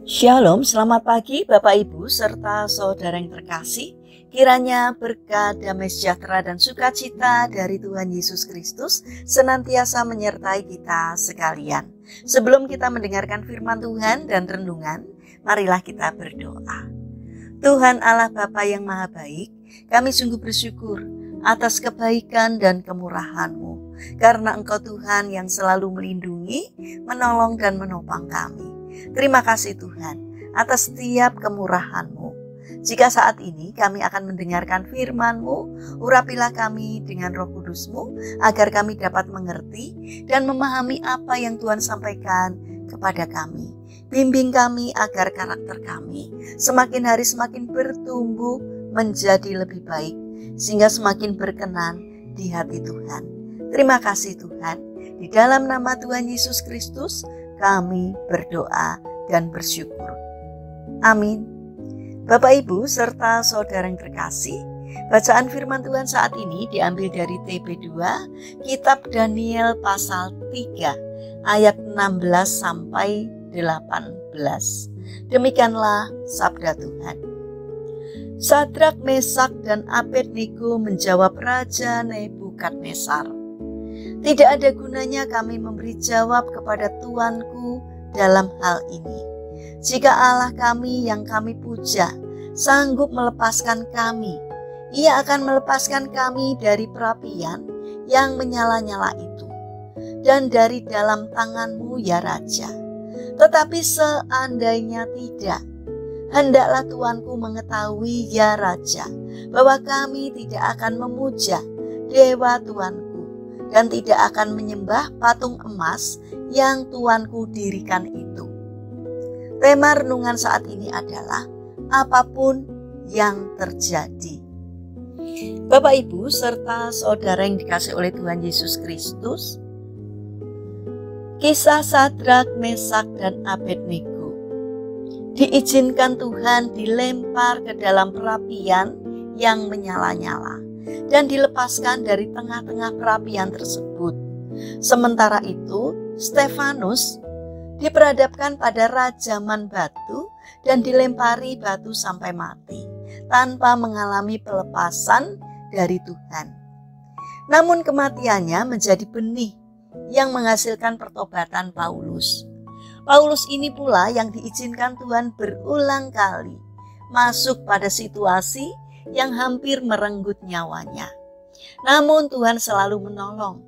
Shalom, selamat pagi Bapak Ibu serta saudara yang terkasih. Kiranya berkat, damai sejahtera dan sukacita dari Tuhan Yesus Kristus senantiasa menyertai kita sekalian. Sebelum kita mendengarkan firman Tuhan dan renungan, marilah kita berdoa. Tuhan Allah Bapa yang Maha Baik, kami sungguh bersyukur atas kebaikan dan kemurahan-Mu, karena Engkau Tuhan yang selalu melindungi, menolong dan menopang kami. Terima kasih Tuhan atas setiap kemurahan-Mu. Jika saat ini kami akan mendengarkan firman-Mu, urapilah kami dengan Roh Kudus-Mu agar kami dapat mengerti dan memahami apa yang Tuhan sampaikan kepada kami. Bimbing kami agar karakter kami semakin hari semakin bertumbuh menjadi lebih baik, sehingga semakin berkenan di hati Tuhan. Terima kasih Tuhan. Di dalam nama Tuhan Yesus Kristus kami berdoa dan bersyukur. Amin. Bapak Ibu serta saudara yang terkasih, bacaan firman Tuhan saat ini diambil dari TP2, Kitab Daniel pasal 3, ayat 16 sampai 18. Demikianlah sabda Tuhan. Sadrak, Mesak, dan Abednego menjawab Raja Nebukadnezar, "Tidak ada gunanya kami memberi jawab kepada Tuanku dalam hal ini. Jika Allah kami yang kami puja sanggup melepaskan kami, Ia akan melepaskan kami dari perapian yang menyala-nyala itu, dan dari dalam tangan-Mu ya Raja. Tetapi seandainya tidak, hendaklah Tuanku mengetahui ya Raja, bahwa kami tidak akan memuja dewa Tuanku dan tidak akan menyembah patung emas yang Tuanku dirikan itu." Tema renungan saat ini adalah apapun yang terjadi. Bapak Ibu serta saudara yang dikasihi oleh Tuhan Yesus Kristus, kisah Sadrak, Mesak, dan Abednego diizinkan Tuhan dilempar ke dalam perapian yang menyala-nyala dan dilepaskan dari tengah-tengah perapian tersebut. Sementara itu, Stefanus diperhadapkan pada rajaman batu dan dilempari batu sampai mati tanpa mengalami pelepasan dari Tuhan. Namun kematiannya menjadi benih yang menghasilkan pertobatan Paulus. Paulus ini pula yang diizinkan Tuhan berulang kali masuk pada situasi yang hampir merenggut nyawanya. Namun Tuhan selalu menolong.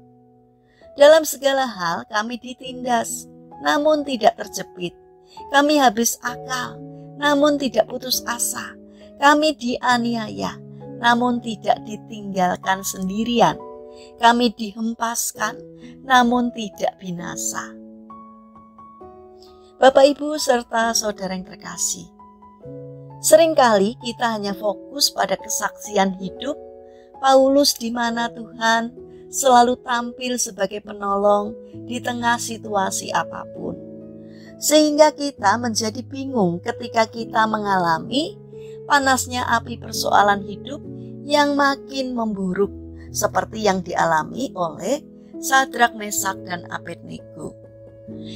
Dalam segala hal kami ditindas, namun tidak terjepit. Kami habis akal, namun tidak putus asa. Kami dianiaya, namun tidak ditinggalkan sendirian. Kami dihempaskan, namun tidak binasa. Bapak Ibu serta saudara yang terkasih, seringkali kita hanya fokus pada kesaksian hidup Paulus di mana Tuhan selalu tampil sebagai penolong di tengah situasi apapun. Sehingga kita menjadi bingung ketika kita mengalami panasnya api persoalan hidup yang makin memburuk seperti yang dialami oleh Sadrak, Mesak, dan Abednego.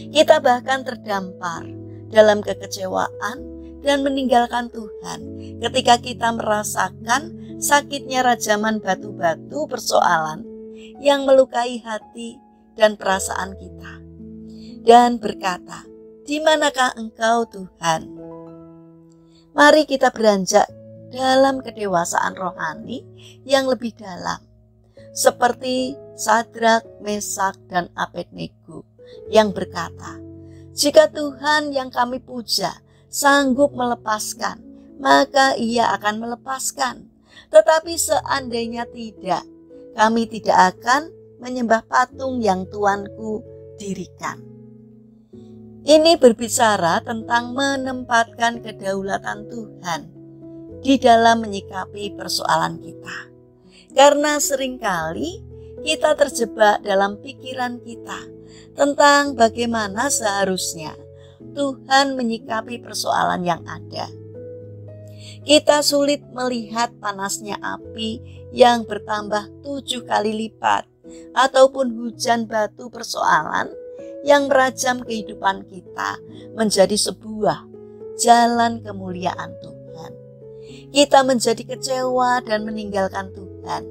Kita bahkan terdampar dalam kekecewaan dan meninggalkan Tuhan ketika kita merasakan sakitnya rajaman batu-batu persoalan yang melukai hati dan perasaan kita, dan berkata, "Di manakah Engkau Tuhan?" Mari kita beranjak dalam kedewasaan rohani yang lebih dalam, seperti Sadrak, Mesak, dan Abednego yang berkata, "Jika Tuhan yang kami puja sanggup melepaskan, maka Ia akan melepaskan. Tetapi seandainya tidak, kami tidak akan menyembah patung yang Tuanku dirikan." Ini berbicara tentang menempatkan kedaulatan Tuhan di dalam menyikapi persoalan kita. Karena seringkali kita terjebak dalam pikiran kita tentang bagaimana seharusnya Tuhan menyikapi persoalan yang ada. Kita sulit melihat panasnya api yang bertambah 7 kali lipat ataupun hujan batu persoalan yang merajam kehidupan kita menjadi sebuah jalan kemuliaan Tuhan. Kita menjadi kecewa dan meninggalkan Tuhan,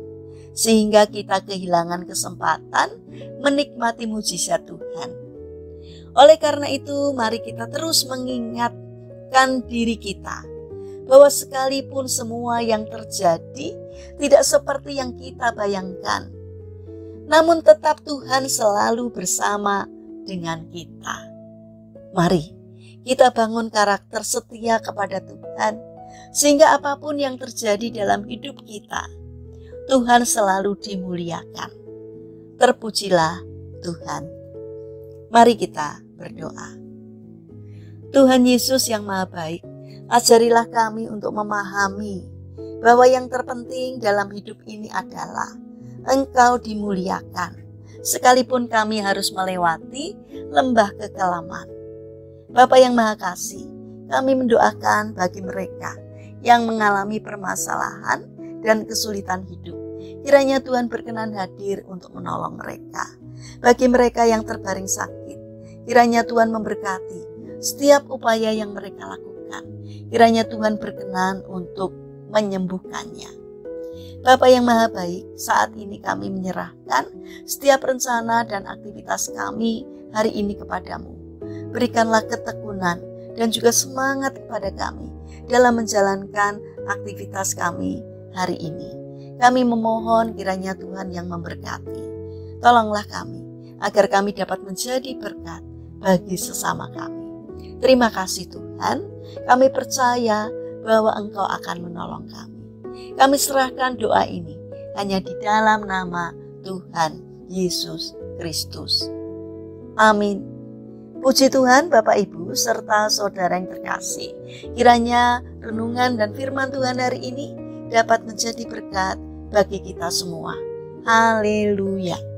sehingga kita kehilangan kesempatan menikmati mujizat Tuhan. Oleh karena itu, mari kita terus mengingatkan diri kita bahwa sekalipun semua yang terjadi tidak seperti yang kita bayangkan, namun tetap Tuhan selalu bersama dengan kita. Mari kita bangun karakter setia kepada Tuhan, sehingga apapun yang terjadi dalam hidup kita, Tuhan selalu dimuliakan. Terpujilah Tuhan. Mari kita berdoa. Tuhan Yesus yang Maha Baik, ajarilah kami untuk memahami bahwa yang terpenting dalam hidup ini adalah Engkau dimuliakan, sekalipun kami harus melewati lembah kekelaman. Bapa yang Maha Kasih, kami mendoakan bagi mereka yang mengalami permasalahan dan kesulitan hidup. Kiranya Tuhan berkenan hadir untuk menolong mereka. Bagi mereka yang terbaring sakit, kiranya Tuhan memberkati setiap upaya yang mereka lakukan. Kiranya Tuhan berkenan untuk menyembuhkannya. Bapa yang Maha Baik, saat ini kami menyerahkan setiap rencana dan aktivitas kami hari ini kepadamu. Berikanlah ketekunan dan juga semangat kepada kami dalam menjalankan aktivitas kami hari ini. Kami memohon kiranya Tuhan yang memberkati. Tolonglah kami agar kami dapat menjadi berkat bagi sesama kami. Terima kasih Tuhan, kami percaya bahwa Engkau akan menolong kami. Kami serahkan doa ini hanya di dalam nama Tuhan Yesus Kristus. Amin. Puji Tuhan Bapak Ibu serta saudara yang terkasih. Kiranya renungan dan firman Tuhan hari ini dapat menjadi berkat bagi kita semua. Haleluya.